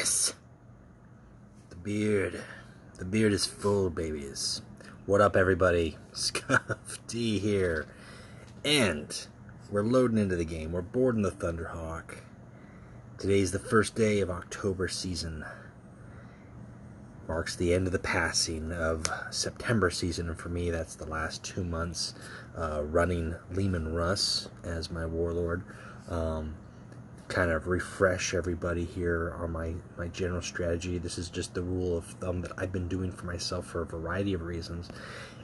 Yes! The beard. The beard is full, babies. What up, everybody? Scuff D here. And we're loading into the game. We're boarding the Thunderhawk. Today's the first day of October season. Marks the end of the passing of September season, and for me that's the last 2 months running Lemun Russ as my warlord. Kind of refresh everybody here on my general strategy. This is just the rule of thumb that I've been doing for myself for a variety of reasons.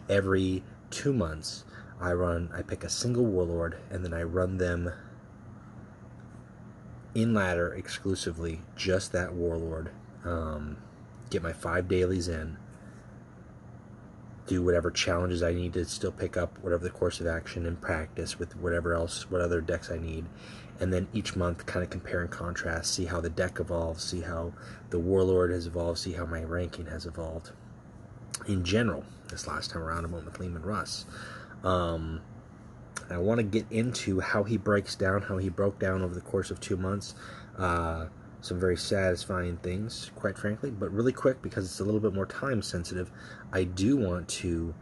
Every 2 months I pick a single warlord and then I run them in ladder exclusively, just that warlord. Get my 5 dailies in, do whatever challenges I need to still pick up, whatever the course of action and practice with whatever else, what other decks I need. And then each month kind of compare and contrast, see how the deck evolves, see how the warlord has evolved, see how my ranking has evolved. In general, this last time around I went with Lemun Russ. I want to get into how he breaks down, how he broke down over the course of 2 months. Some very satisfying things, quite frankly, but really quick because it's a little bit more time sensitive. I do want to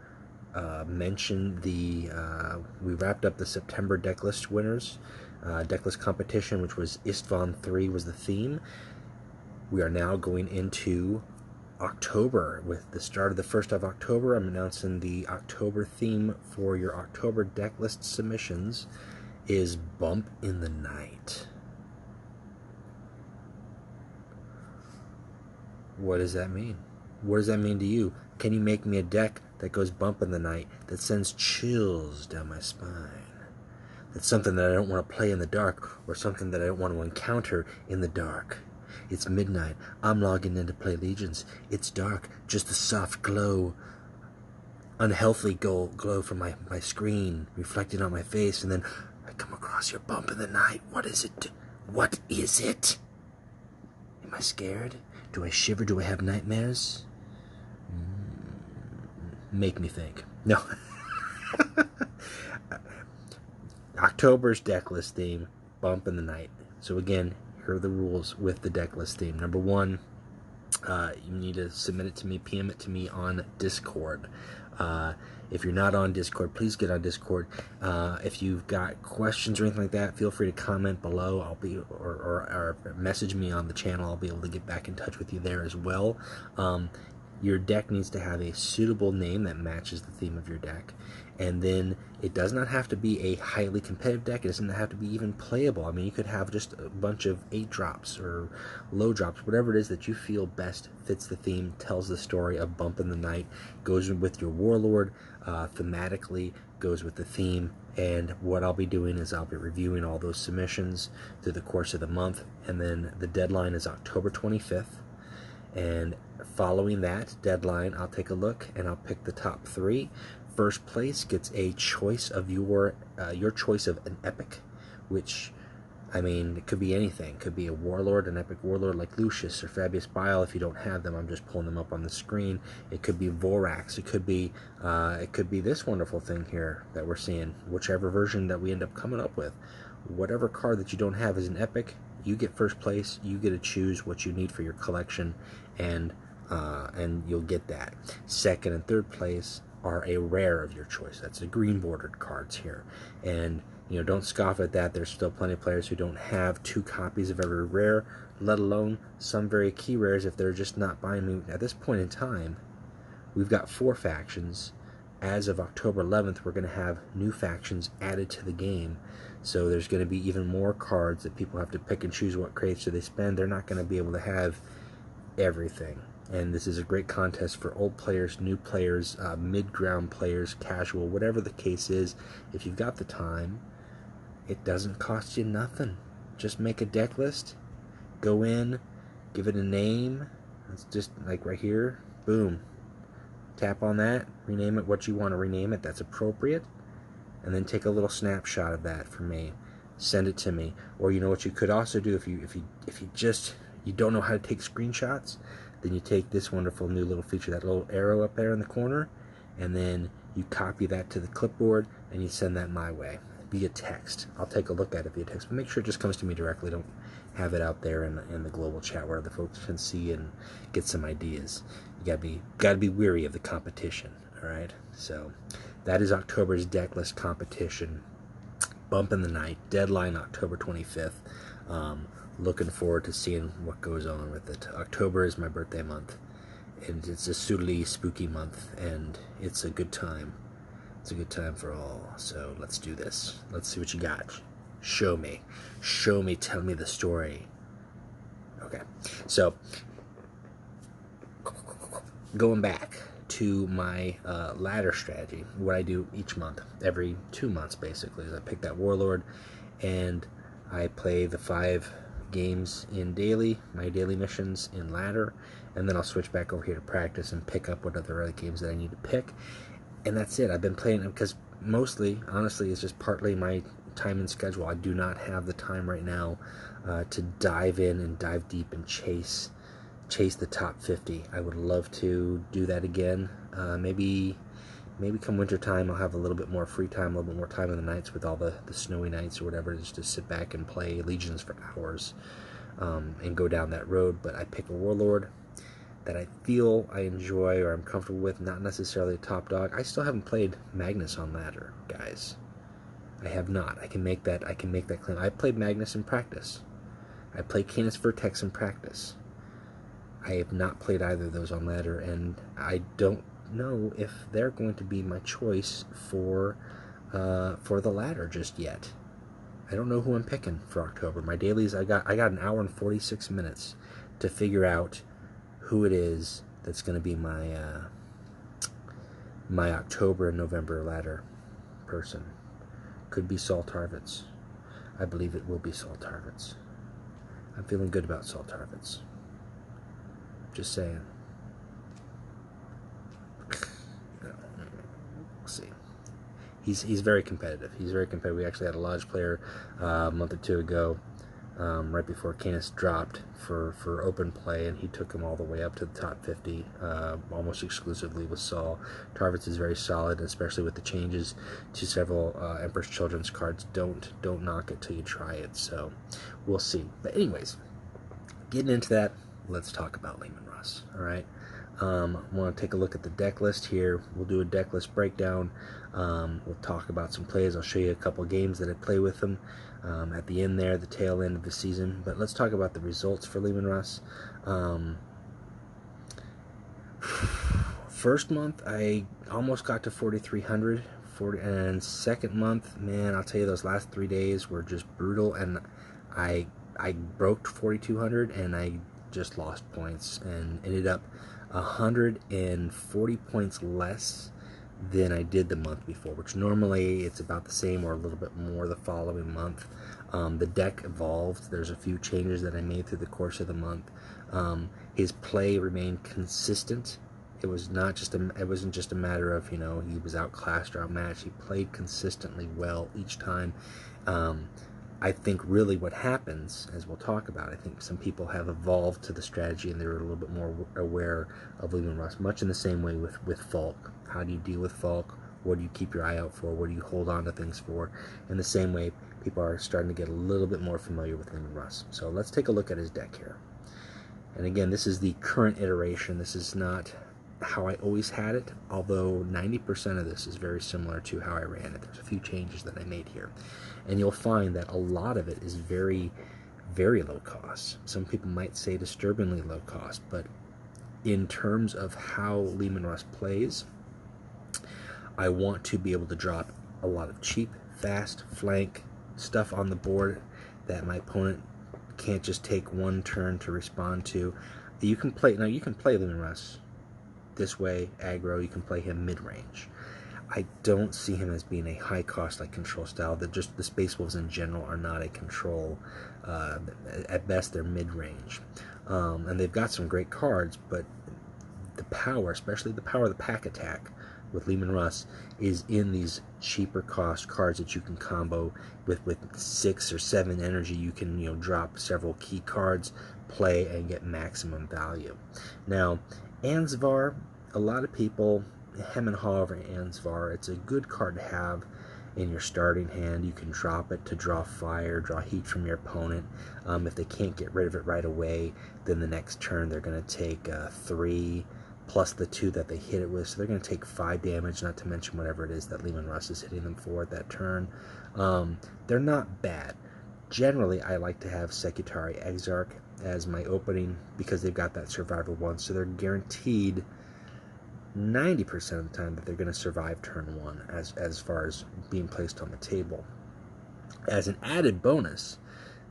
mention we wrapped up the September Decklist winners, Decklist competition, which was Istvan 3 was the theme. We are now going into October. With the start of the 1st of October, I'm announcing the October theme for your October Decklist submissions is Bump in the Night. What does that mean? What does that mean to you? Can you make me a deck that goes bump in the night, that sends chills down my spine? That's something that I don't want to play in the dark, or something that I don't want to encounter in the dark. It's midnight. I'm logging in to play Legions. It's dark. Just a soft glow, unhealthy glow from my screen, reflecting on my face, and then I come across your bump in the night. What is it? What is it? Am I scared? Do I shiver? Do I have nightmares? Make me think. No. October's decklist theme, Bump in the Night. So again, here are the rules with the decklist theme. Number 1, you need to submit it to me, PM it to me on Discord. If you're not on Discord, please get on Discord. If you've got questions or anything like that, feel free to comment below. Or message me on the channel. I'll be able to get back in touch with you there as well. Your deck needs to have a suitable name that matches the theme of your deck. And then it does not have to be a highly competitive deck. It doesn't have to be even playable. I mean, you could have just a bunch of 8 drops or low drops, whatever it is that you feel best fits the theme, tells the story of Bump in the Night, goes with your warlord, thematically goes with the theme. And what I'll be doing is I'll be reviewing all those submissions through the course of the month, and then the deadline is October 25th. And following that deadline, I'll take a look and I'll pick the top 3. First place gets a choice of your choice of an epic, which, I mean, it could be anything. It could be a warlord, an epic warlord like Lucius or Fabius Bile. If you don't have them, I'm just pulling them up on the screen. It could be Vorax. It could be this wonderful thing here that we're seeing. Whichever version that we end up coming up with, whatever card that you don't have is an epic. You get first place. You get to choose what you need for your collection, and you'll get that. Second and third place are a rare of your choice. That's the green bordered cards here. And don't scoff at that. There's still plenty of players who don't have 2 copies of every rare, let alone some very key rares if they're just not buying me. At this point in time, we've got 4 factions. As of October 11th, we're going to have new factions added to the game. So there's going to be even more cards that people have to pick and choose what crates do they spend. They're not going to be able to have everything. And this is a great contest for old players, new players, mid-ground players, casual, whatever the case is. If you've got the time, it doesn't cost you nothing. Just make a deck list, go in, give it a name. It's just like right here, boom. Tap on that, rename it what you want to rename it, that's appropriate. And then take a little snapshot of that for me. Send it to me. Or you know what you could also do if you don't know how to take screenshots, then you take this wonderful new little feature, that little arrow up there in the corner, and then you copy that to the clipboard and you send that my way via text. I'll take a look at it via text, but make sure it just comes to me directly. Don't have it out there in the global chat where the folks can see and get some ideas. You gotta be weary of the competition. All right, so that is October's deck list competition. Bump in the night, deadline October 25th. Looking forward to seeing what goes on with it. October is my birthday month, and it's a suitably spooky month, and it's a good time. It's a good time for all. So let's do this. Let's see what you got. Show me. Show me. Tell me the story. Okay. So going back to my ladder strategy, what I do each month, every 2 months basically, is I pick that warlord and I play the 5 games in daily, my daily missions in ladder, and then I'll switch back over here to practice and pick up what other games that I need to pick. And that's it. I've been playing them because mostly, honestly, it's just partly my time and schedule. I do not have the time right now to dive in and dive deep and chase the top 50. I would love to do that again. Maybe come winter time I'll have a little bit more free time, a little bit more time in the nights with all the snowy nights or whatever, just to sit back and play Legions for hours and go down that road. But I pick a warlord that I feel I enjoy or I'm comfortable with, not necessarily a top dog. I still haven't played Magnus on ladder, guys. I have not. I can make that claim. I played Magnus in practice. I played Canis Vertex in practice. I have not played either of those on ladder, and I don't know if they're going to be my choice for the ladder just yet. I don't know who I'm picking for October. My dailies, I got an hour and 46 minutes to figure out who it is that's going to be my my October and November ladder person. Could be Saul Tarvitz. I believe it will be Saul Tarvitz. I'm feeling good about Saul Tarvitz. Just saying. We'll see. He's very competitive. He's very competitive. We actually had a Lodge player a month or two ago, right before Canis dropped for open play, and he took him all the way up to the top 50, almost exclusively with Saul. Tarvitz is very solid, especially with the changes to several Emperor's Children's cards. Don't knock it till you try it. So we'll see. But anyways, getting into that, let's talk about Lemun Russ. All right. I want to take a look at the deck list here. We'll do a deck list breakdown. We'll talk about some plays. I'll show you a couple games that I play with them at the end there, the tail end of the season. But let's talk about the results for Lemun Russ. First month, I almost got to 4,300. And second month, man, I'll tell you, those last 3 days were just brutal. And I broke 4,200, and I just lost points and ended up 140 points less than I did the month before, which normally it's about the same or a little bit more the following month. The deck evolved. There's a few changes that I made through the course of the month. His play remained consistent. It wasn't just a matter of, he was outclassed or outmatched. He played consistently well each time. I think really what happens, as we'll talk about, I think some people have evolved to the strategy and they're a little bit more aware of Lemun Russ, much in the same way with Falk. How do you deal with Falk? What do you keep your eye out for? What do you hold on to things for? In the same way, people are starting to get a little bit more familiar with Lemun Russ. So let's take a look at his deck here. And again, this is the current iteration. This is not how I always had it, although 90% of this is very similar to how I ran it. There's a few changes that I made here. And you'll find that a lot of it is very, very low cost. Some people might say disturbingly low cost, but in terms of how Lemun Russ plays, I want to be able to drop a lot of cheap, fast, flank stuff on the board that my opponent can't just take one turn to respond to. You can play Lemun Russ this way, aggro. You can play him mid-range. I don't see him as being a high-cost like control style. That just the Space Wolves in general are not a control. At best, they're mid-range, and they've got some great cards. But the power, especially the power of the pack attack with Lemun Russ, is in these cheaper cost cards that you can combo with 6 or 7 energy. You can drop several key cards, play, and get maximum value. Now, Ansvar, a lot of people hem and haw over Ansvar. It's a good card to have. in your starting hand. You can drop it to draw fire, draw heat from your opponent. If they can't get rid of it right away, then the next turn they're going to take 3 plus the 2 that they hit it with, so they're going to take 5 damage, not to mention whatever it is that Lemun Russ is hitting them for at that turn. They're not bad. Generally, I like to have Secretary Exarch as my opening because they've got that Survivor 1, so they're guaranteed 90% of the time that they're going to survive turn 1 as far as being placed on the table. As an added bonus,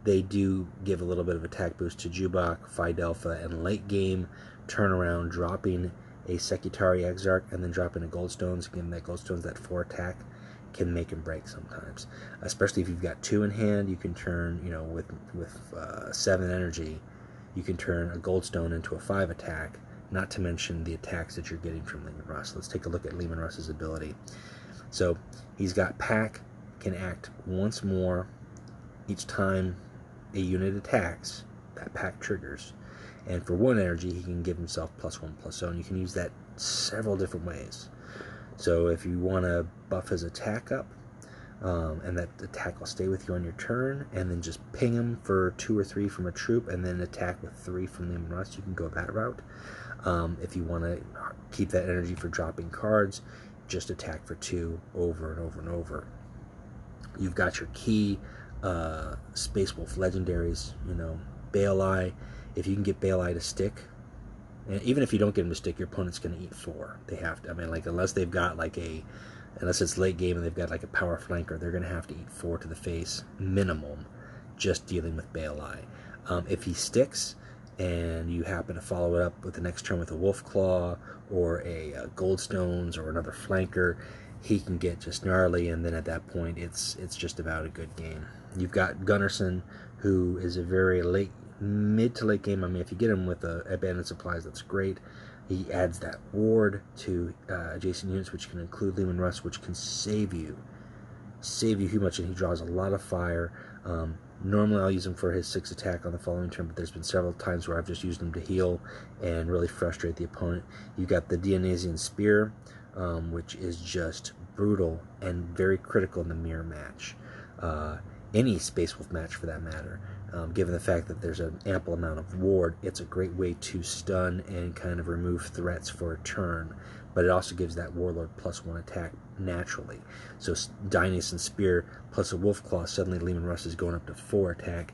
they do give a little bit of attack boost to Jubaca, Fidelfa, and late game turnaround, dropping a Secretary Exarch and then dropping a Goldstones. Again, that Goldstones, that 4 attack, can make and break sometimes. Especially if you've got 2 in hand, you can turn, with 7 energy, you can turn a Goldstone into a 5 attack, not to mention the attacks that you're getting from Lemun Russ. Let's take a look at Lemun Russ's ability. So he's got Pack, can act once more each time a unit attacks. That Pack triggers. And for 1 energy, he can give himself +1/+0, and you can use that several different ways. So if you want to buff his attack up, and that attack will stay with you on your turn, and then just ping him for 2 or 3 from a troop, and then attack with 3 from Lemun Russ, you can go that route. If you want to keep that energy for dropping cards, just attack for 2 over and over and over. You've got your key Space Wolf legendaries, Baelai. If you can get Baelai to stick, and even if you don't get him to stick, your opponent's going to eat 4. They have to. I mean, unless they've got unless it's late game and they've got like a power flanker, they're going to have to eat 4 to the face minimum, just dealing with Baelai. If he sticks, and you happen to follow it up with the next turn with a Wolf Claw or a Goldstones or another flanker, he can get just gnarly, and then at that point it's just about a good game. You've got Gunnarsson, who is a very mid to late game. I mean, if you get him with abandoned supplies, that's great. He adds that ward to adjacent units, which can include Lemun Russ, which can save you much, and he draws a lot of fire. Normally I'll use him for his 6 attack on the following turn, but there's been several times where I've just used him to heal and really frustrate the opponent. You've got the Dionysian Spear, which is just brutal and very critical in the mirror match. Any Space Wolf match for that matter. Given the fact that there's an ample amount of ward, it's a great way to stun and kind of remove threats for a turn. But it also gives that Warlord +1 attack naturally. So Dionysian Spear plus a Wolf Claw, suddenly Lemun Russ is going up to 4 attack.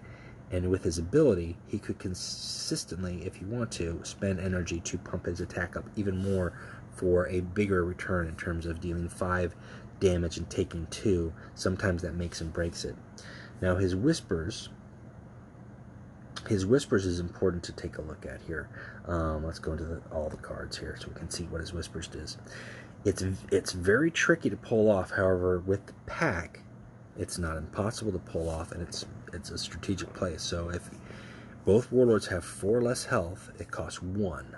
And with his ability, he could consistently, if you want to, spend energy to pump his attack up even more for a bigger return in terms of dealing 5 damage and taking 2. Sometimes that makes and breaks it. Now his Whispers is important to take a look at here. Let's go into all the cards here so we can see what his Whispers does. It's very tricky to pull off. However, with the Pack, it's not impossible to pull off, and it's a strategic play. So if both Warlords have 4 less health, it costs 1,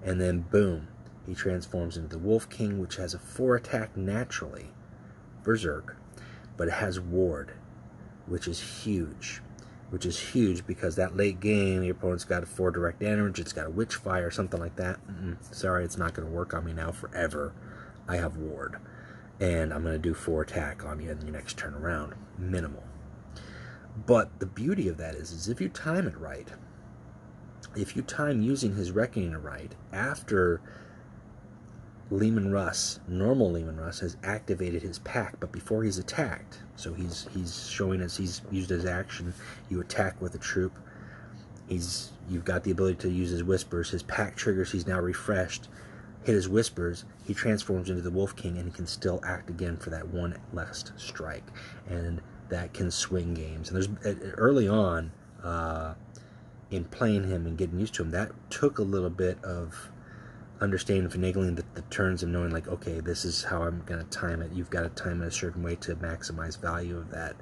and then boom, he transforms into the Wolf King, which has a 4 attack naturally, Berserk, but it has ward, which is huge. Because that late game, your opponent's got a 4 direct damage, it's got a Witchfire or something like that. Sorry, it's not going to work on me now forever. I have ward, and I'm going to do 4 attack on you in your next turn around, minimal. But the beauty of that is if you time it right, if you time using his Reckoning right after Lemun Russ, normal Lemun Russ, has activated his Pack, but before he's attacked, so he's showing us he's used his action. You attack with a troop. You've got the ability to use his Whispers. His Pack triggers. He's now refreshed. Hit his Whispers. He transforms into the Wolf King, and he can still act again for that 1 last strike, and that can swing games. And there's early on in playing him and getting used to him, that took a little bit of understanding, finagling the turns, and knowing okay, this is how I'm going to time it. You've got to time it a certain way to maximize value of that.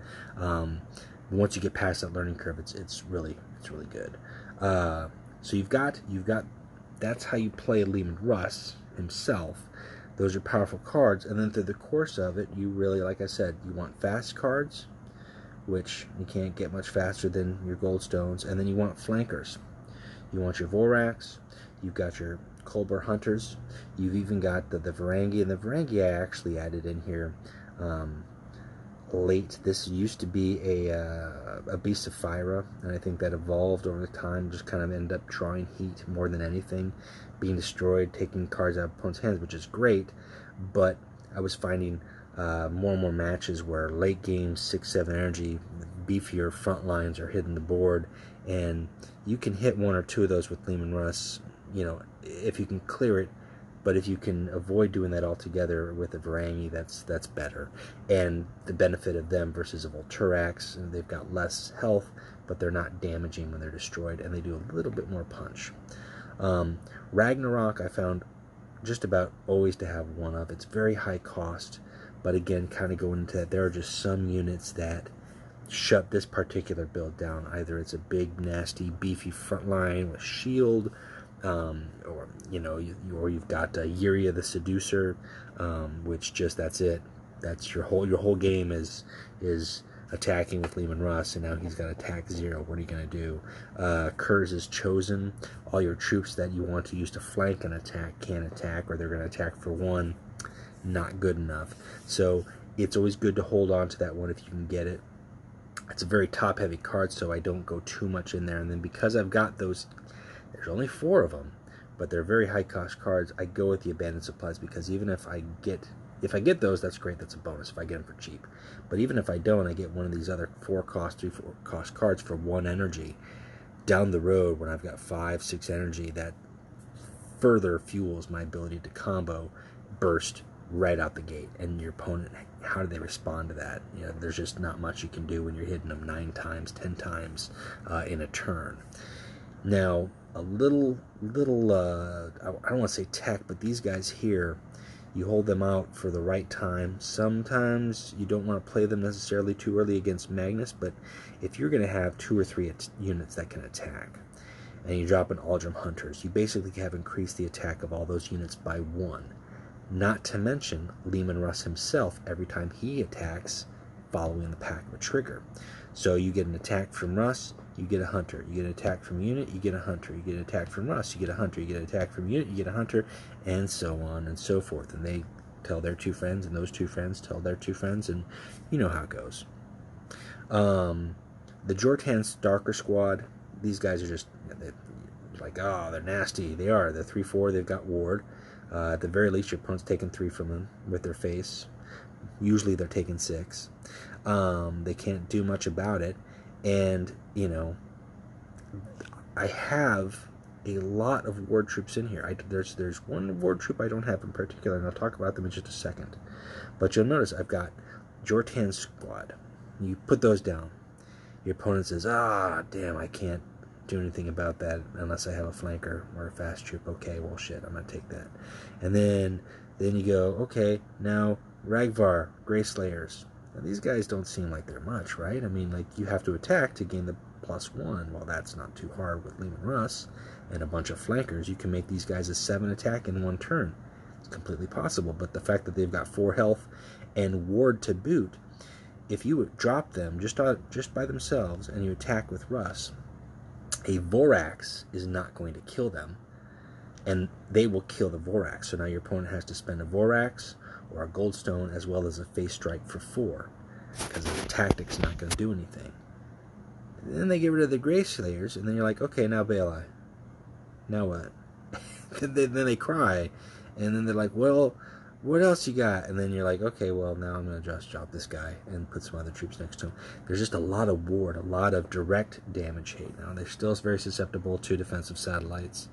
Once you get past that learning curve, it's really good. So you've got that's how you play Lemun Russ himself. Those are powerful cards, and then through the course of it, you really, like I said, you want fast cards, which you can't get much faster than your Goldstones, and then you want flankers. You want your Voraks. You've got your Colbur Hunters. You've even got the Varangi, and the Varangi I actually added in here late. This used to be a Beast of Fyra, and I think that evolved over time, just kind of ended up drawing heat more than anything, being destroyed, taking cards out of opponents' hands, which is great, but I was finding more and more matches where late game 6-7 energy, beefier front lines are hitting the board, and you can hit one or two of those with Lemun Russ, you know, if you can clear it. But if you can avoid doing that altogether with a Varangi, that's better. And the benefit of them versus a Volturax, they've got less health, but they're not damaging when they're destroyed, and they do a little bit more punch. Ragnarok I found just about always to have one of. It's very high cost, but again, kind of going into that, there are just some units that shut this particular build down. Either it's a big, nasty, beefy front line with shield, or you know, or you've got Yuria the Seducer, which just that's it. That's your whole game is attacking with Lemun Russ, and now he's got attack 0. What are you gonna do? Kurz is chosen. All your troops that you want to use to flank an attack can attack, or they're gonna attack for 1. Not good enough. So it's always good to hold on to that one if you can get it. It's a very top-heavy card, so I don't go too much in there. And then because I've got those, there's only 4 of them, but they're very high-cost cards. I go with the abandoned supplies because even if I get those, that's great. That's a bonus if I get them for cheap. But even if I don't, I get one of these other 4-cost, 3-4-cost cards for 1 energy down the road when I've got 5-6 energy. That further fuels my ability to combo burst right out the gate. And your opponent, how do they respond to that? You know, there's just not much you can do when you're hitting them 9 times, 10 times in a turn. Now, a little I don't want to say tech, but these guys here, you hold them out for the right time. Sometimes you don't want to play them necessarily too early against Magnus, but if you're going to have 2 or 3 units that can attack, and you drop in Aldrum Hunters, you basically have increased the attack of all those units by 1. Not to mention Lemun Russ himself every time he attacks following the pack of a trigger. So you get an attack from Russ, you get a hunter. You get an attack from unit, you get a hunter. You get an attack from Russ, you get a hunter. You get an attack from unit, you get a hunter, and so on and so forth. And they tell their 2 friends, and those 2 friends tell their 2 friends, and you know how it goes. The Jortan Starker Squad, these guys are just, they're like, oh, they're nasty. They are. They're 3/4, they've got ward. At the very least, your opponent's taking 3 from them with their face. Usually they're taking 6. They can't do much about it. And, you know, I have a lot of ward troops in here. There's one ward troop I don't have in particular, and I'll talk about them in just a second. But you'll notice I've got Jortan Squad. You put those down. Your opponent says, damn, I can't do anything about that unless I have a flanker or a fast troop. Okay, well, shit, I'm going to take that. And then you go, okay, now Ragvar, Greyslayers. Now, these guys don't seem like they're much, right? I mean, like, you have to attack to gain the +1. Well, that's not too hard with Lemun Russ and a bunch of flankers. You can make these guys a 7 attack in 1 turn. It's completely possible, but the fact that they've got 4 health and ward to boot, if you would drop them just by themselves and you attack with Russ, a Vorax is not going to kill them, and they will kill the Vorax. So now your opponent has to spend a Vorax or a Goldstone as well as a face strike for 4, because the tactic's not going to do anything. And then they get rid of the Greyslayers, and then you're like, okay, now Beli. Now what? then they cry, and then they're like, well, what else you got? And then you're like, okay, well, now I'm going to just drop this guy and put some other troops next to him. There's just a lot of ward, a lot of direct damage hate. Now, they're still very susceptible to defensive satellites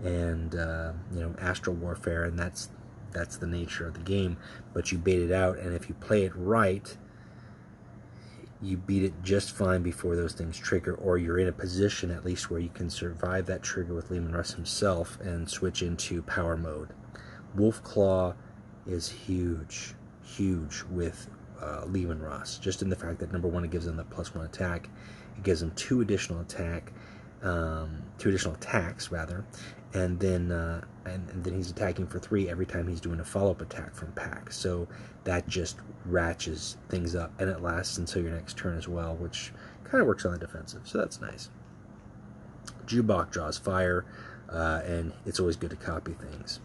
and, you know, astral warfare, and that's the nature of the game. But you bait it out, and if you play it right, you beat it just fine before those things trigger, or you're in a position at least where you can survive that trigger with Lemun Russ himself and switch into power mode. Wolfclaw is huge with Lemun Russ, just in the fact that, number 1, it gives them the +1 attack. It gives them 2 additional attacks rather, and then he's attacking for 3 every time he's doing a follow-up attack from pack. So that just ratchets things up, and it lasts until your next turn as well, which kind of works on the defensive. So that's nice. Jubaca draws fire, and it's always good to copy things.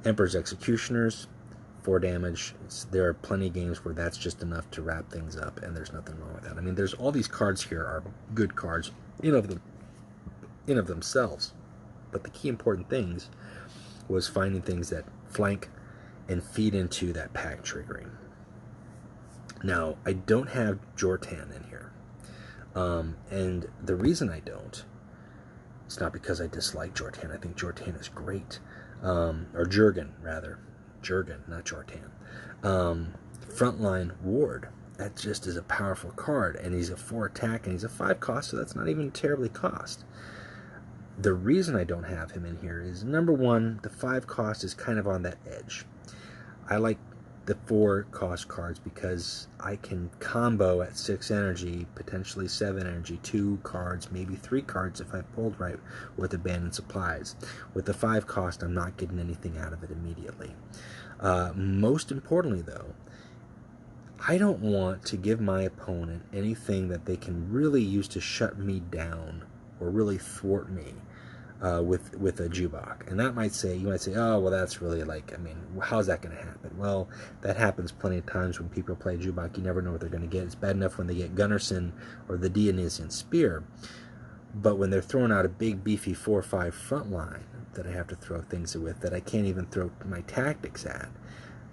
Emperor's Executioners, 4 damage. There are plenty of games where that's just enough to wrap things up, and there's nothing wrong with that. I mean, there's all these cards here are good cards in of themselves, but the key important things was finding things that flank and feed into that pack triggering. Now, I don't have Jortan in here, and the reason I don't, it's not because I dislike Jortan. I think Jortan is great, or Jurgen rather. Jurgen, not Jortan. Frontline Ward. That just is a powerful card, and he's a 4 attack, and he's a 5 cost, so that's not even terribly cost. The reason I don't have him in here is, number one, the 5 cost is kind of on that edge. I like the 4 cost cards because I can combo at 6 energy, potentially 7 energy, 2 cards, maybe 3 cards if I pulled right with abandoned supplies. With the 5 cost, I'm not getting anything out of it immediately. Most importantly, though, I don't want to give my opponent anything that they can really use to shut me down or really thwart me with a Jubaca. And that might say, you might say, oh, well, that's really like, I mean, how's that going to happen? Well, that happens plenty of times when people play Jubaca. You never know what they're going to get. It's bad enough when they get Gunnarsson or the Dionysian Spear, but when they're throwing out a big, beefy 4-5 front line that I have to throw things with that I can't even throw my tactics at,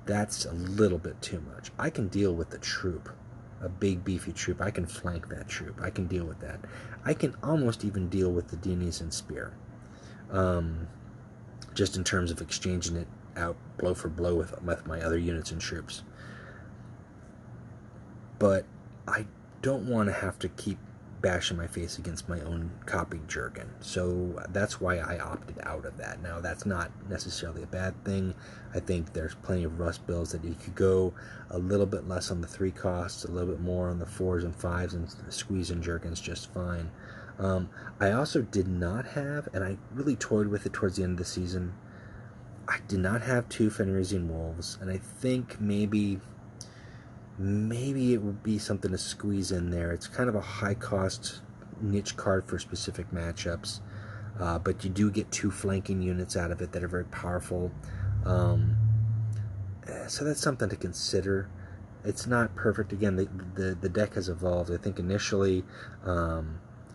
that's a little bit too much. I can deal with the troop, a big beefy troop. I can flank that troop. I can deal with that. I can almost even deal with the Dionysian Spear, just in terms of exchanging it out blow for blow with my other units and troops. But I don't want to have to keep bashing my face against my own copied Jurgen. So that's why I opted out of that. Now, that's not necessarily a bad thing. I think there's plenty of Russ builds that you could go a little bit less on the 3 costs, a little bit more on the 4s and 5s, and squeeze in Jurgens just fine. I also did not have, and I really toyed with it towards the end of the season, I did not have 2 Fenrisian Wolves, and I think maybe it would be something to squeeze in there. It's kind of a high-cost niche card for specific matchups, but you do get 2 flanking units out of it that are very powerful. So that's something to consider. It's not perfect. Again, the deck has evolved. I think initially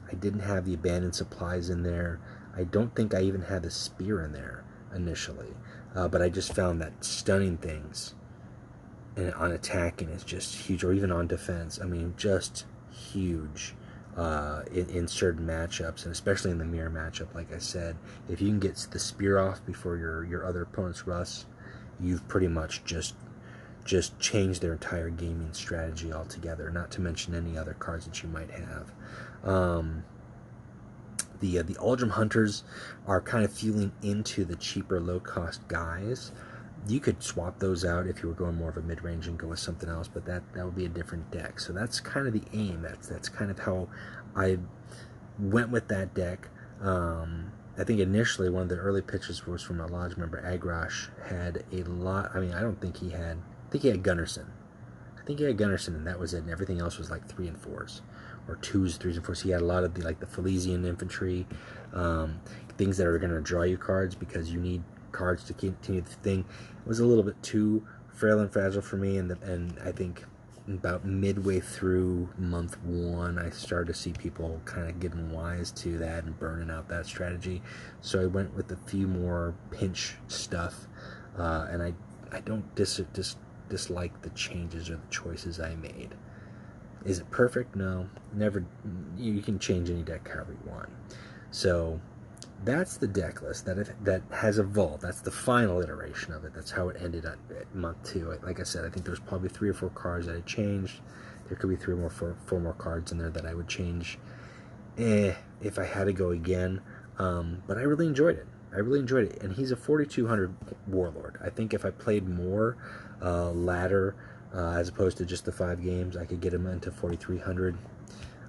I didn't have the abandoned supplies in there. I don't think I even had the spear in there initially, but I just found that stunning things and on attacking is just huge, or even on defense. I mean, just huge in certain matchups, and especially in the mirror matchup. Like I said, if you can get the spear off before your other opponent's Russ, you've pretty much just changed their entire gaming strategy altogether. Not to mention any other cards that you might have. The Aldrum Hunters are kind of feeling into the cheaper, low-cost guys. You could swap those out if you were going more of a mid-range and go with something else, but that would be a different deck. So that's kind of the aim. That's kind of how I went with that deck. I think initially one of the early pitches was from a lodge member. Agrash had a lot. I mean, I think he had Gunnarsson. I think he had Gunnarsson, and that was it. And everything else was like 3 and 4s, or 2s, 3s, and 4s. He had a lot of the Philesian infantry, things that are going to draw you cards because you need cards to continue the thing. It was a little bit too frail and fragile for me, and I think about midway through month 1, I started to see people kind of getting wise to that and burning out that strategy. So I went with a few more pinch stuff, and I don't dislike the changes or the choices I made. Is it perfect? No, never. You can change any deck however you want. So that's the deck list that has evolved. That's the final iteration of it. That's how it ended at month 2. Like I said, I think there's probably 3 or 4 cards that I changed. There could be 4 more cards in there that I would change if I had to go again. But I really enjoyed it. And he's a 4,200 Warlord. I think if I played more ladder as opposed to just the 5 games, I could get him into 4,300.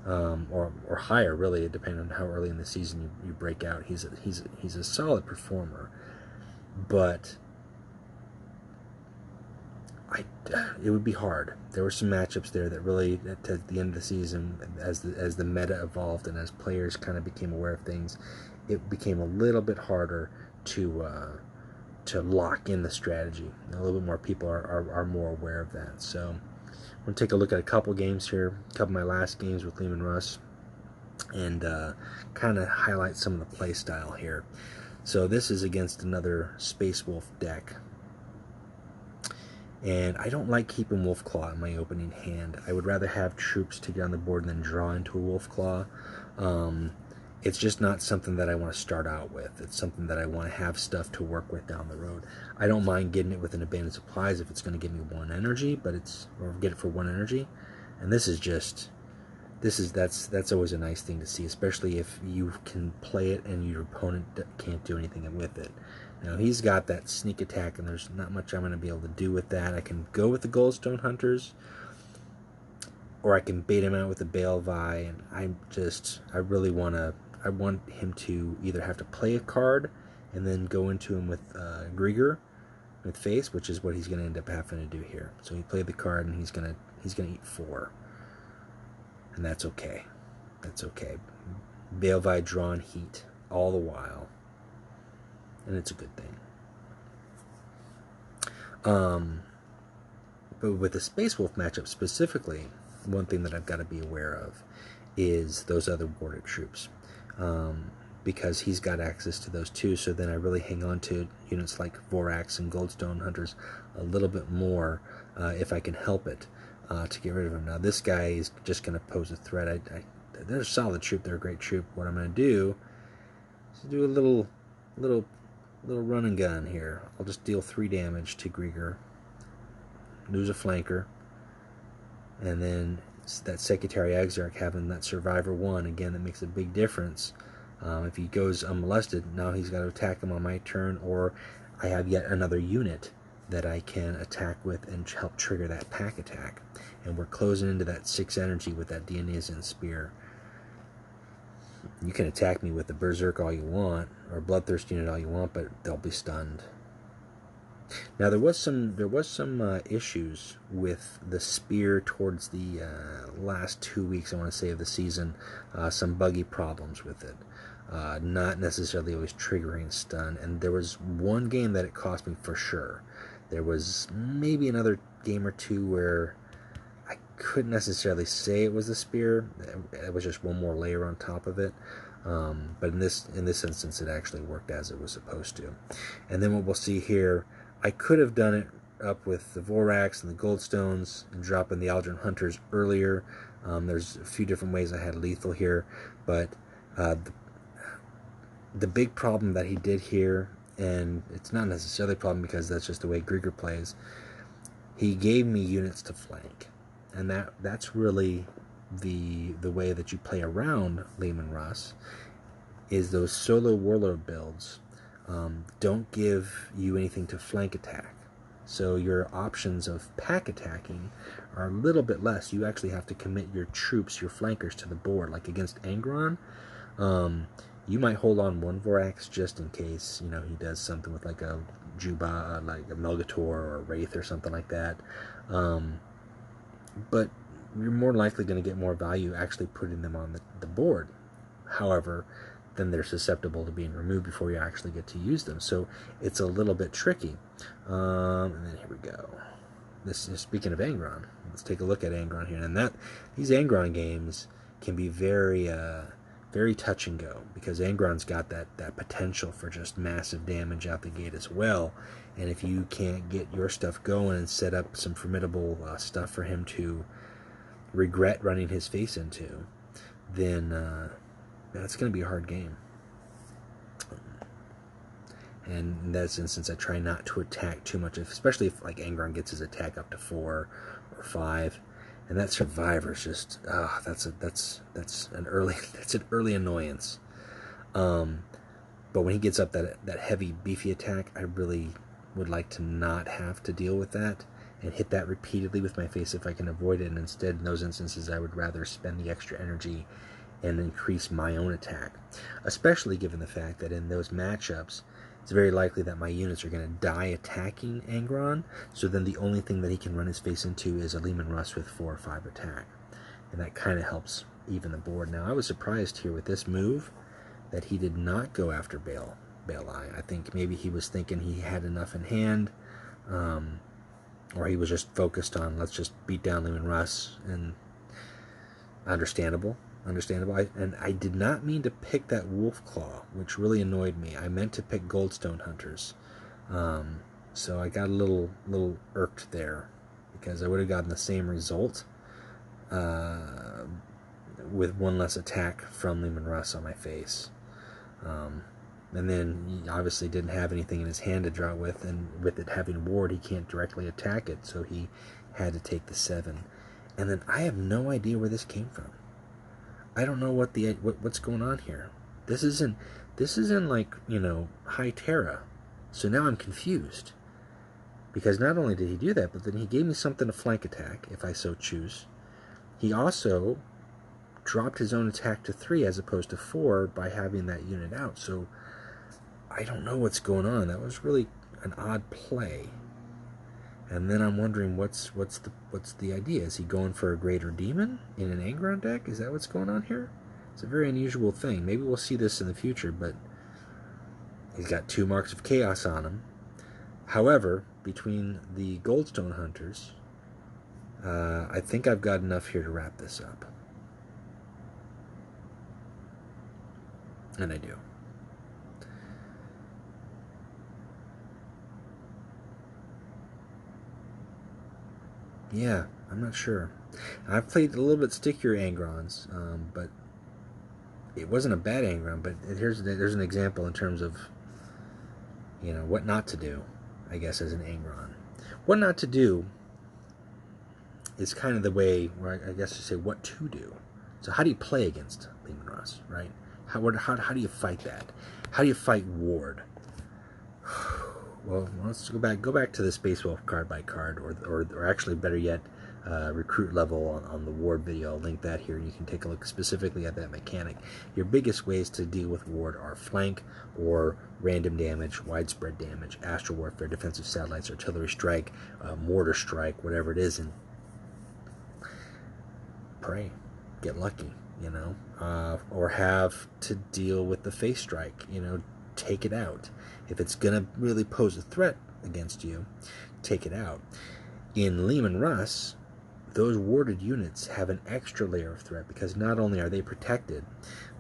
Or higher, really, depending on how early in the season you break out. He's a solid performer, but it would be hard. There were some matchups there that really, at the end of the season, as the meta evolved and as players kind of became aware of things, it became a little bit harder to to lock in the strategy. A little bit more people are more aware of that. So I'm going to take a look at a couple games here, a couple of my last games with Lemun Russ, and kind of highlight some of the play style here. So this is against another Space Wolf deck. And I don't like keeping Wolf Claw in my opening hand. I would rather have troops to get on the board than draw into a Wolf Claw. It's just not something that I want to start out with. It's something that I want to have stuff to work with down the road. I don't mind getting it with an Abandoned Supplies if it's going to give me 1 energy, but or get it for 1 energy. And this is just, that's always a nice thing to see, especially if you can play it and your opponent can't do anything with it. Now he's got that sneak attack, and there's not much I'm going to be able to do with that. I can go with the Goldstone Hunters, or I can bait him out with the Balevi, and I really want him to either have to play a card and then go into him with Grieger with face, which is what he's going to end up having to do here. So he played the card, and he's gonna eat 4, and that's okay. That's okay. Balevi drawn heat all the while, and it's a good thing. But with the Space Wolf matchup specifically, one thing that I've got to be aware of is those other border troops, because he's got access to those too. So then I really hang on to units like Vorax and Goldstone Hunters a little bit more if I can help it, to get rid of him. Now this guy is just going to pose a threat. They're a solid troop. They're a great troop. What I'm going to do is do a little run and gun here. I'll just deal 3 damage to Grieger, lose a flanker, and then that Secretary Exarch having that Survivor 1, again, that makes a big difference. If he goes unmolested, now he's got to attack him on my turn, or I have yet another unit that I can attack with and help trigger that pack attack. And we're closing into that 6 energy with that Dionysian Spear. You can attack me with the Berserk all you want, or Bloodthirst unit all you want, but they'll be stunned. Now there was some issues with the Spear towards the last 2 weeks, I want to say, of the season. Some buggy problems with it, not necessarily always triggering stun. And there was one game that it cost me for sure. There was maybe another game or two where I couldn't necessarily say it was the Spear. It was just one more layer on top of it. But in this instance, it actually worked as it was supposed to. And then what we'll see here, I could have done it up with the Vorax and the Goldstones and dropping the Aldrin Hunters earlier. There's a few different ways I had lethal here, but the big problem that he did here, and it's not necessarily a problem because that's just the way Grieger plays, he gave me units to flank. And that's really the way that you play around Lemun Russ, is those solo warlord builds don't give you anything to flank attack. So your options of pack attacking are a little bit less. You actually have to commit your troops, your flankers, to the board. Like against Angron, you might hold on 1 Vorax just in case, he does something with like a Juba, like a Melgator or a Wraith or something like that. But you're more likely going to get more value actually putting them on the board. However, then they're susceptible to being removed before you actually get to use them. So it's a little bit tricky. And then here we go. This is, speaking of Angron, let's take a look at Angron here. And these Angron games can be very very touch and go, because Angron's got that potential for just massive damage out the gate as well. And if you can't get your stuff going and set up some formidable stuff for him to regret running his face into, then that's going to be a hard game. And in that instance, I try not to attack too much, especially if like Angron gets his attack up to 4 or 5, and that Survivor's just that's an early annoyance. But when he gets up that heavy beefy attack, I really would like to not have to deal with that and hit that repeatedly with my face if I can avoid it. And instead, in those instances, I would rather spend the extra energy and increase my own attack, especially given the fact that in those matchups, it's very likely that my units are going to die attacking Angron, so then the only thing that he can run his face into is a Lemun Russ with 4 or 5 attack. And that kind of helps even the board. Now, I was surprised here with this move that he did not go after Bale. Baelai. I think maybe he was thinking he had enough in hand, or he was just focused on, let's just beat down Lemun Russ, and understandable. I did not mean to pick that Wolf Claw, which really annoyed me. I meant to pick Goldstone Hunters. So I got a little irked there, because I would have gotten the same result with one less attack from Lemun Russ on my face. And then he obviously didn't have anything in his hand to draw with, and with it having ward, he can't directly attack it, so he had to take the 7. And then I have no idea where this came from. I don't know what's going on here. This isn't like, High Terra. So now I'm confused. Because not only did he do that, but then he gave me something to flank attack, if I so choose. He also dropped his own attack to 3 as opposed to 4 by having that unit out. So I don't know what's going on. That was really an odd play. And then I'm wondering what's the idea? Is he going for a Greater Demon in an Angron deck? Is that what's going on here? It's a very unusual thing. Maybe we'll see this in the future, but he's got 2 Marks of Chaos on him. However, between the Goldstone Hunters, I think I've got enough here to wrap this up. And I do. Yeah, I'm not sure. I've played a little bit stickier Angrons, but it wasn't a bad Angron. But there's an example in terms of, what not to do, I guess, as an Angron. What not to do is kind of the way where I guess you say what to do. So how do you play against Lemun Russ, right? How do you fight that? How do you fight ward? Well, let's go back to the Space Wolf card by card, or actually better yet, recruit level on the ward video. I'll link that here, and you can take a look specifically at that mechanic. Your biggest ways to deal with ward are flank or random damage, widespread damage, astral warfare, defensive satellites, artillery strike, mortar strike, whatever it is, and pray, get lucky, or have to deal with the face strike, take it out. If it's going to really pose a threat against you, take it out. In Lemun Russ, those warded units have an extra layer of threat, because not only are they protected,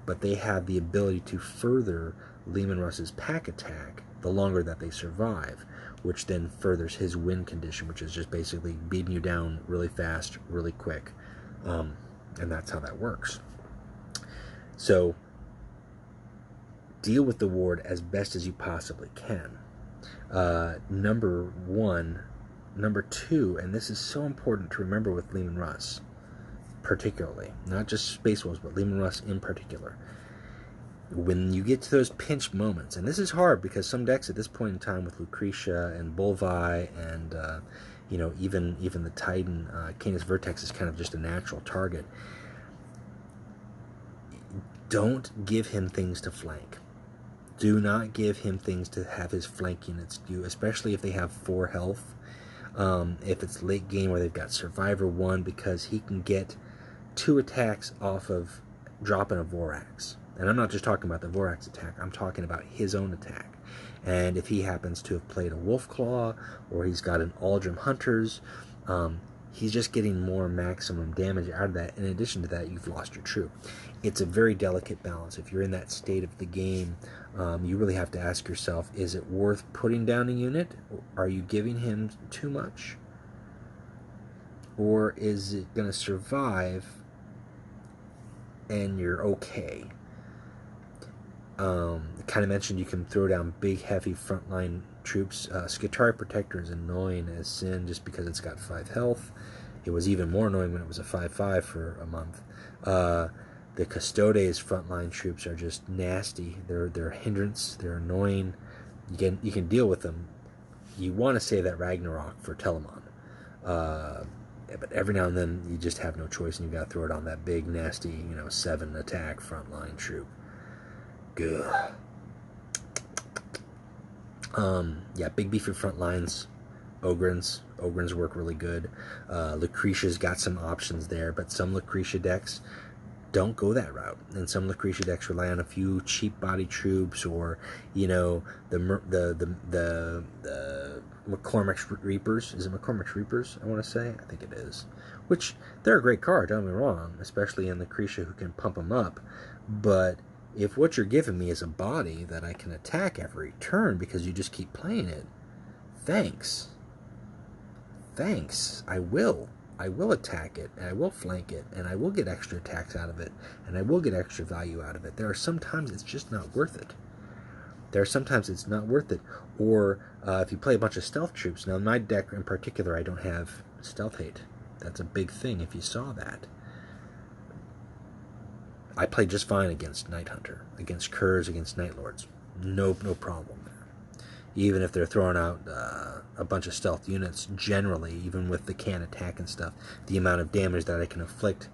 but they have the ability to further Lemun Russ's pack attack the longer that they survive, which then furthers his win condition, which is just basically beating you down really fast, really quick. And that's how that works. So deal with the ward as best as you possibly can. Number 1. Number 2, and this is so important to remember with Lemun Russ, particularly, not just Space Wolves, but Lemun Russ in particular. When you get to those pinch moments, and this is hard because some decks at this point in time with Lucretia and Bolvi and even the Titan, Canis Vertex is kind of just a natural target. Don't give him things to flank. Do not give him things to have his flank units do, especially if they have 4 health. If it's late game where they've got Survivor 1, because he can get 2 attacks off of dropping a Vorax. And I'm not just talking about the Vorax attack, I'm talking about his own attack. And if he happens to have played a Wolf Claw, or he's got an Aldrim Hunters, he's just getting more maximum damage out of that. In addition to that, you've lost your troop. It's a very delicate balance. If you're in that state of the game, you really have to ask yourself, is it worth putting down a unit? Are you giving him too much? Or is it going to survive and you're okay? Kind of mentioned you can throw down big, heavy frontline troops. Skitarii Protector is annoying as sin just because it's got 5 health. It was even more annoying when it was a 5/5 for a month. The Custodes frontline troops are just nasty. They're a hindrance. They're annoying. You can deal with them. You want to save that Ragnarok for Telemon. But every now and then you just have no choice, and you've got to throw it on that big, nasty, 7 attack frontline troop. Good. Yeah, big beefy front lines. Ogrins work really good. Lucretia's got some options there, but some Lucretia decks don't go that route. And some Lucretia decks rely on a few cheap body troops, or the McCormick's Reapers. Is it McCormick's Reapers? I want to say. I think it is. Which they're a great card. Don't get me wrong, especially in Lucretia, who can pump them up. But if what you're giving me is a body that I can attack every turn because you just keep playing it, thanks. I will attack it, and I will flank it, and I will get extra attacks out of it, and I will get extra value out of it. There are sometimes it's just not worth it. Or if you play a bunch of stealth troops. Now, in my deck in particular, I don't have stealth hate. That's a big thing if you saw that. I play just fine against Night Hunter, against Curs, against Night Lords. No problem there. Even if they're throwing out a bunch of stealth units, generally, even with the can attack and stuff, the amount of damage that I can inflict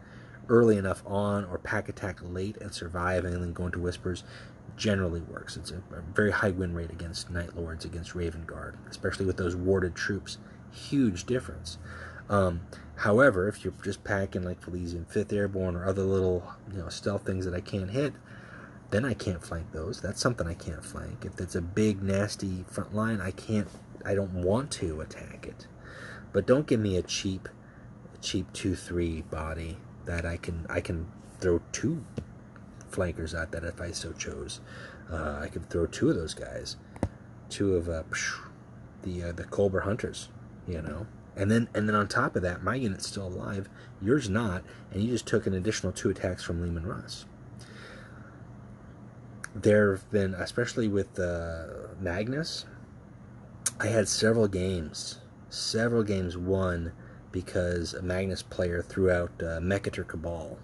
early enough on, or pack attack late and survive and then go into Whispers, generally works. It's a very high win rate against Night Lords, against Raven Guard, especially with those warded troops. Huge difference. However, if you're just packing like Felisian 5th Airborne or other little stealth things that I can't hit, then I can't flank those. That's something I can't flank. If it's a big, nasty front line, I don't want to attack it. But don't give me a cheap 2/3 body that I can throw 2 flankers at that if I so chose. I could throw 2 of those guys. 2 of the Cobra Hunters, And then on top of that, my unit's still alive, yours not, and you just took an additional 2 attacks from Lemun Russ. There have been, especially with Magnus, I had several games won because a Magnus player threw out Mechator Cabal.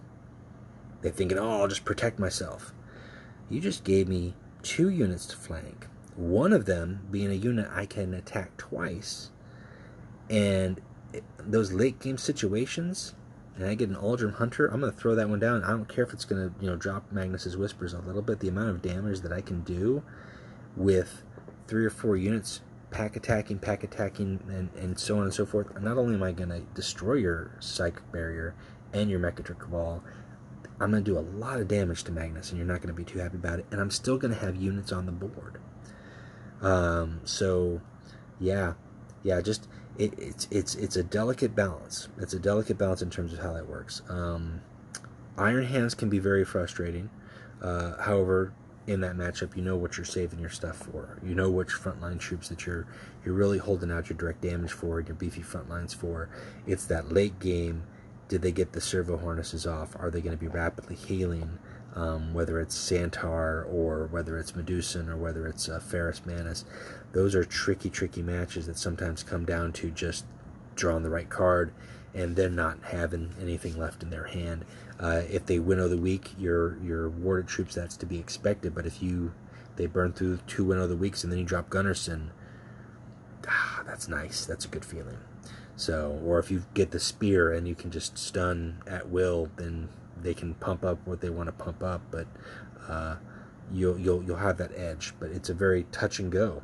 They're thinking, I'll just protect myself. You just gave me 2 units to flank, one of them being a unit I can attack twice. And those late game situations, and I get an Aldrim Hunter, I'm going to throw that one down. I don't care if it's going to drop Magnus's Whispers a little bit. The amount of damage that I can do with 3 or 4 units pack attacking, and so on and so forth. Not only am I going to destroy your Psychic Barrier and your Mechator Cabal, I'm going to do a lot of damage to Magnus, and you're not going to be too happy about it. And I'm still going to have units on the board. Just... It's a delicate balance. It's a delicate balance in terms of how that works. Iron Hands can be very frustrating. However, in that matchup, you know what you're saving your stuff for. You know which frontline troops that you're really holding out your direct damage for, your beefy front lines for. It's that late game. Did they get the servo harnesses off? Are they going to be rapidly healing? Whether it's Santar, or whether it's Medusan, or whether it's Ferrus Manus. Those are tricky matches that sometimes come down to just drawing the right card and then not having anything left in their hand. If they winnow the week, your warded troops, that's to be expected. But if they burn through 2 winnow the weeks and then you drop Gunnarsson, that's nice. That's a good feeling. So, or if you get the spear and you can just stun at will, then they can pump up what they want to pump up, but you'll have that edge. But it's a very touch and go.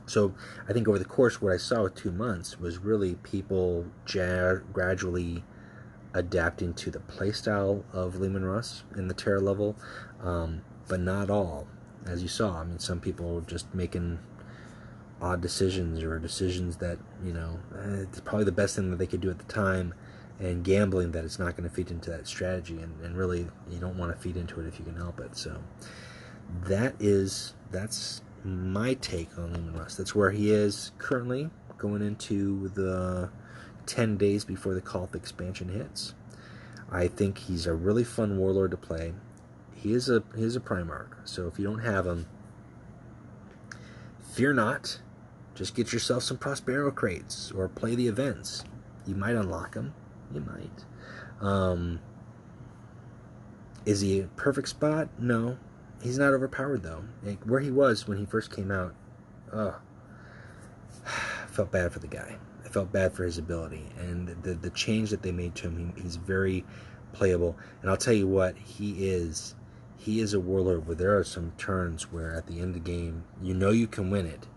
So I think over the course, what I saw with 2 months was really people gradually adapting to the playstyle of Lemun Russ in the Terra level, but not all, as you saw. I mean, some people just making odd decisions, or decisions that it's probably the best thing that they could do at the time, and gambling that it's not going to feed into that strategy, and really you don't want to feed into it if you can help it. So that's my take on Lemun Russ. That's where he is currently, going into the 10 days before the Cult expansion hits. I think he's a really fun warlord to play. He is a Primarch, so if you don't have him, fear not. Just get yourself some Prospero crates, or play the events. You might unlock him. You might. Is he a perfect spot? No. He's not overpowered, though. Where he was when he first came out, I felt bad for the guy. I felt bad for his ability. And the change that they made to him, he's very playable. And I'll tell you what, he is a warlord where there are some turns where at the end of the game, you can win it,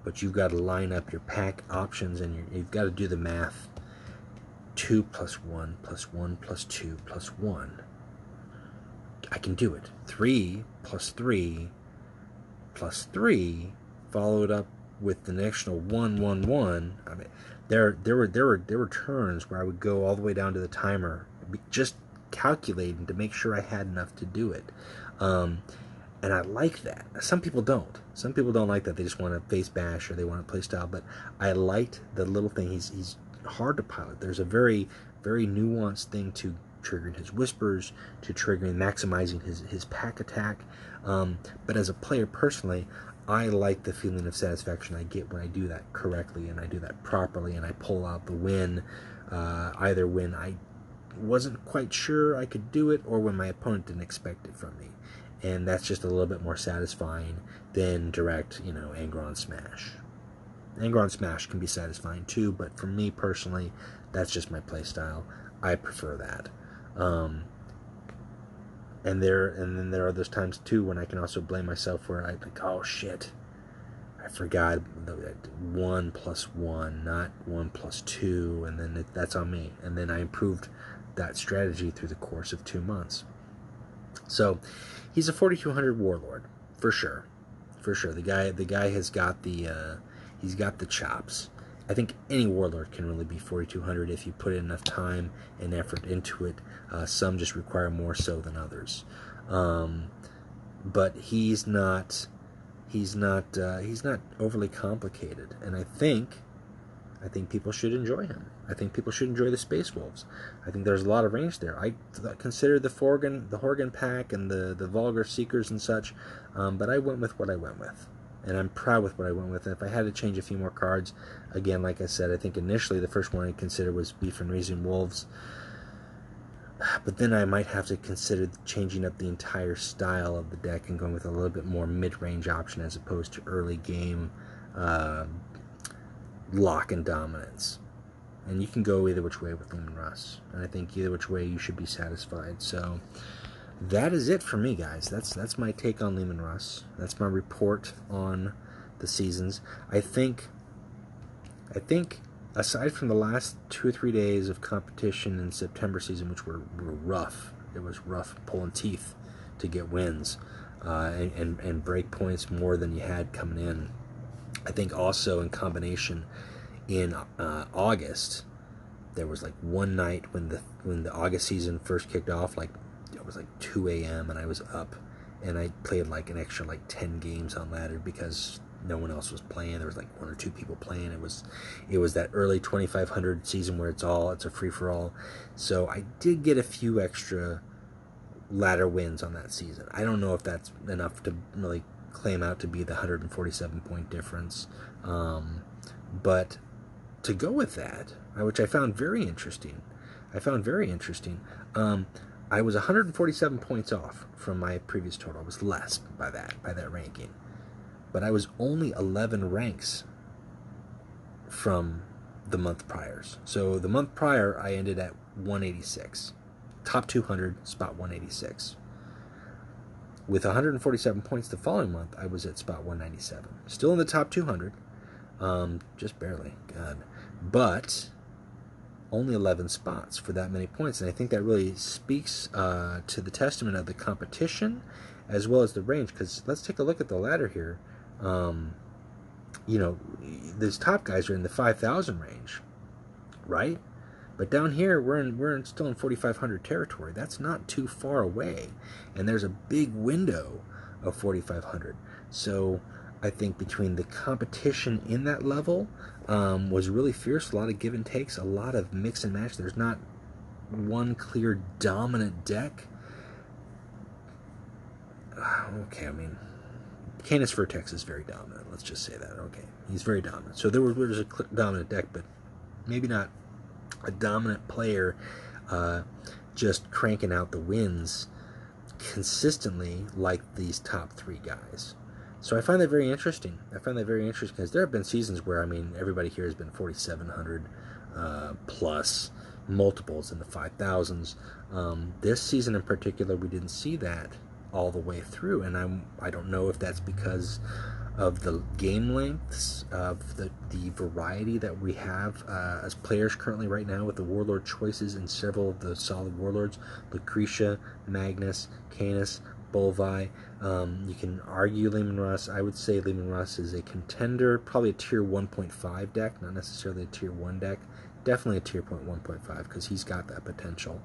but you've got to line up your pack options, and you've got to do the math. 2 + 1 + 1 + 2 + 1. I can do it. 3 plus 3 plus 3, followed up with the additional 1, 1, 1. I mean, there were turns where I would go all the way down to the timer, just calculating to make sure I had enough to do it. And I like that. Some people don't. Some people don't like that. They just want to face bash or they want to play style. But I liked the little thing. He's hard to pilot. There's a very, very nuanced thing to triggering his whispers, to triggering, maximizing his pack attack. But as a player personally, I like the feeling of satisfaction I get when I do that correctly and I do that properly and I pull out the win, either when I wasn't quite sure I could do it or when my opponent didn't expect it from me. And that's just a little bit more satisfying than direct, anger on smash. Anger on smash can be satisfying too, but for me personally, that's just my play style. I prefer that. And then there are those times too when I can also blame myself where I think, oh shit, I forgot 1 plus 1, not 1 plus 2, and then that's on me. And then I improved that strategy through the course of 2 months. So he's a 4200 warlord for sure. The guy has got he's got the chops. I think any warlord can really be 4200 if you put enough time and effort into it. Some just require more so than others. But he's not overly complicated, and I think people should enjoy him. I think people should enjoy the Space Wolves. I think there's a lot of range there. I consider the Horgan pack and the Vulgar Seekers and such, but I went with what I went with. And I'm proud with what I went with. And if I had to change a few more cards, again, like I said, I think initially the first one I considered was Beef and Raising Wolves. But then I might have to consider changing up the entire style of the deck and going with a little bit more mid-range option as opposed to early game lock and dominance. And you can go either which way with Lemun Russ. And I think either which way you should be satisfied. So that is it for me, guys. That's my take on Lemun Russ. That's my report on the seasons. I think aside from the last 2 or 3 days of competition in September season, which were rough, it was rough pulling teeth to get wins and break points more than you had coming in. I think also in combination in August, there was like one night when the August season first kicked off, like it was like 2 a.m. and I was up and I played like an extra like 10 games on ladder because no one else was playing. There was like 1 or 2 people playing. It was that early 2500 season where it's a free-for-all. So I did get a few extra ladder wins on that season. I don't know if that's enough to really claim out to be the 147 point difference, but to go with that, which I found very interesting. I was 147 points off from my previous total. I was less by that ranking. But I was only 11 ranks from the month priors. So the month prior, I ended at 186. Top 200, spot 186. With 147 points the following month, I was at spot 197. Still in the top 200, just barely, God. But only 11 spots for that many points. And I think that really speaks to the testament of the competition as well as the range. Because let's take a look at the ladder here. These top guys are in the 5,000 range, right? But down here, we're still in 4,500 territory. That's not too far away, and there's a big window of 4,500. So I think between the competition in that level was really fierce, a lot of give and takes, a lot of mix and match. There's not one clear dominant deck. Okay, I mean, Canis Vertex is very dominant. Let's just say that. Okay, he's very dominant. So there's a dominant deck, but maybe not a dominant player just cranking out the wins consistently like these top 3 guys. So I find that very interesting. Because there have been seasons where, I mean, everybody here has been 4,700 plus, multiples in the 5,000s. This season in particular, we didn't see that all the way through, and I don't know if that's because of the game lengths, of the variety that we have as players currently right now with the warlord choices and several of the solid warlords: Lucretia, Magnus, Canis, Bolvi. You can argue Lemun Russ. I would say Lemun Russ is a contender, probably a tier 1.5 deck, not necessarily a tier 1 deck. Definitely a tier 1.5 because he's got that potential.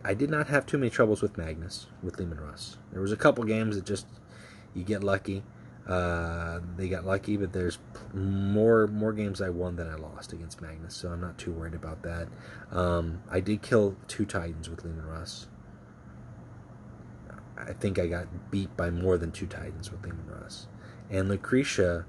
I did not have too many troubles with Magnus, with Lemun Russ. There was a couple games that just, you get lucky. They got lucky, but there's more games I won than I lost against Magnus, so I'm not too worried about that. I did kill 2 Titans with Lemun Russ. I think I got beat by more than 2 Titans with Lemun Russ. And Lucretia,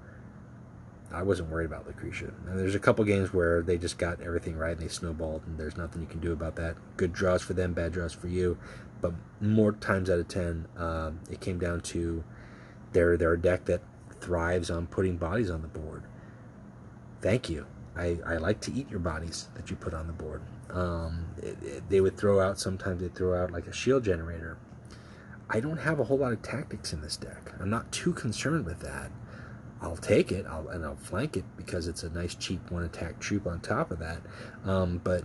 I wasn't worried about Lucretia. And there's a couple games where they just got everything right and they snowballed, and there's nothing you can do about that. Good draws for them, bad draws for you. But more times out of 10, it came down to they're a deck that thrives on putting bodies on the board. Thank you. I like to eat your bodies that you put on the board. They would throw out, sometimes they throw out like a shield generator. I don't have a whole lot of tactics in this deck. I'm not too concerned with that. I'll take it, and I'll flank it because it's a nice cheap 1-attack troop on top of that. But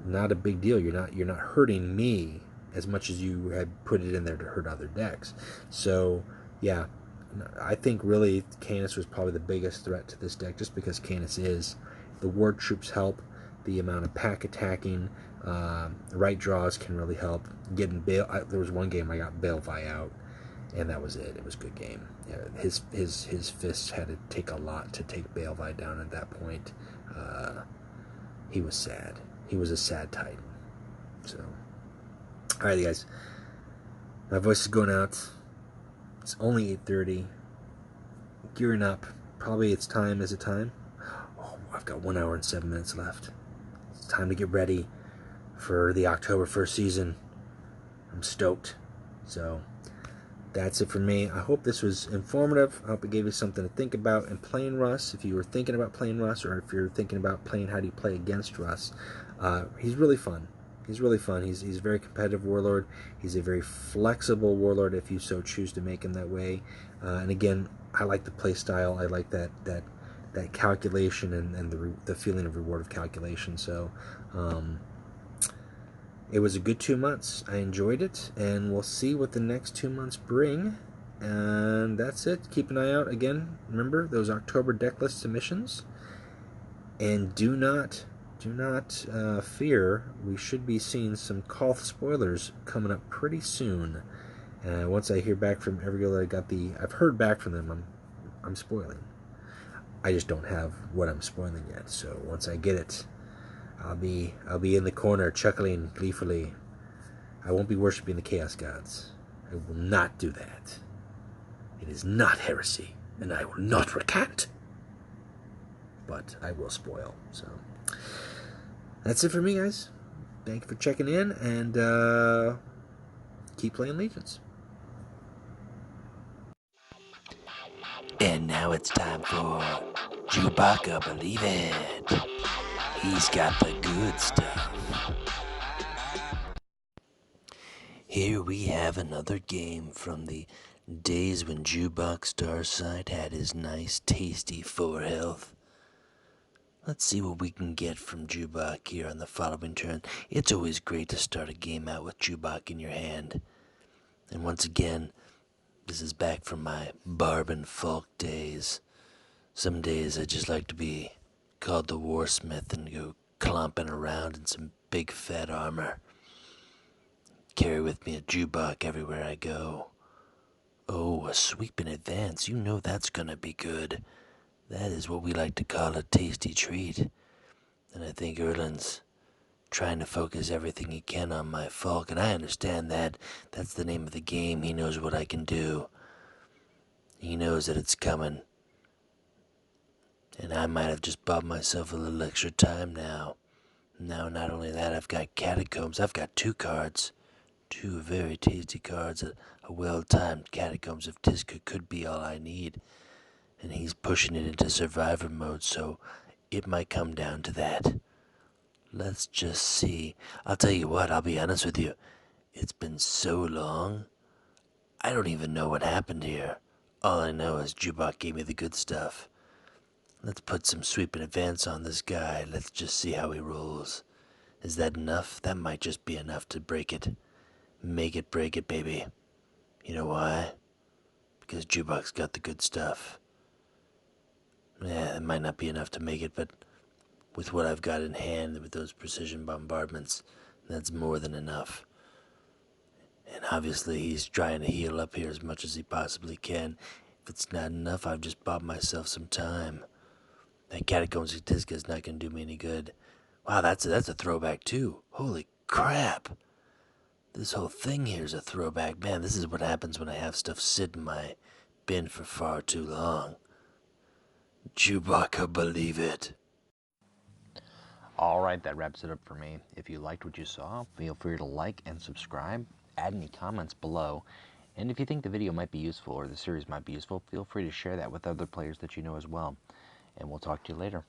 not a big deal. You're not hurting me as much as you had put it in there to hurt other decks. So yeah, I think really Canis was probably the biggest threat to this deck, just because Canis is. The ward troops help. The amount of pack attacking, right draws can really help. Getting there was one game I got Balefy out, and that was it. It was a good game. Yeah, his fists had to take a lot to take Balefy down at that point. He was sad. He was a sad Titan. So, all right, guys. My voice is going out. It's only 8:30. Gearing up. Probably it's time. Is it time? Oh, I've got 1 hour and 7 minutes left. It's time to get ready for the October 1st season. I'm stoked. So that's it for me. I hope this was informative. I hope it gave you something to think about in playing Russ. If you were thinking about playing Russ, or if you're thinking about playing how do you play against Russ, he's really fun. He's really fun. He's a very competitive warlord. He's a very flexible warlord if you so choose to make him that way. And again, I like the play style. I like that calculation and the feeling of reward of calculation. So it was a good 2 months. I enjoyed it, and we'll see what the next 2 months bring. And that's it. Keep an eye out. Again, remember those October Decklist submissions. And do not fear. We should be seeing some Koth spoilers coming up pretty soon. Once I hear back from everyone, I've heard back from them. I'm spoiling. I just don't have what I'm spoiling yet. So once I get it, I'll be in the corner chuckling gleefully. I won't be worshiping the Chaos Gods. I will not do that. It is not heresy, and I will not recant. But I will spoil. So that's it for me, guys. Thank you for checking in, and keep playing Legions. And now it's time for Jubaca Believe It. He's got the good stuff. Here we have another game from the days when Jubac Starsight had his nice, tasty 4 health. Let's see what we can get from Jubac here on the following turn. It's always great to start a game out with Jubac in your hand. And once again, this is back from my Barb and Falk days. Some days I just like to be called the Warsmith and go clomping around in some big fat armor. Carry with me a Jubac everywhere I go. Oh, a sweep in advance. You know that's gonna be good. That is what we like to call a tasty treat. And I think Erlin's trying to focus everything he can on my Falk, and I understand that. That's the name of the game. He knows what I can do. He knows that it's coming. And I might have just bought myself a little extra time now. Now, not only that, I've got Catacombs. I've got 2 cards. 2 very tasty cards. A well-timed Catacombs of Tiska could be all I need. And he's pushing it into survivor mode, so it might come down to that. Let's just see. I'll tell you what, I'll be honest with you. It's been so long. I don't even know what happened here. All I know is Jubaca gave me the good stuff. Let's put some sweeping advance on this guy. Let's just see how he rolls. Is that enough? That might just be enough to break it. Make it break it, baby. You know why? Because Jubaca's got the good stuff. Yeah, it might not be enough to make it, but with what I've got in hand with those precision bombardments, that's more than enough. And obviously he's trying to heal up here as much as he possibly can. If it's not enough, I've just bought myself some time. That Catacombs Katisca is not going to do me any good. Wow, that's a throwback too. Holy crap. This whole thing here is a throwback. Man, this is what happens when I have stuff sit in my bin for far too long. Jubaca Believe It. Alright, that wraps it up for me. If you liked what you saw, feel free to like and subscribe. Add any comments below. And if you think the video might be useful or the series might be useful, feel free to share that with other players that you know as well. And we'll talk to you later.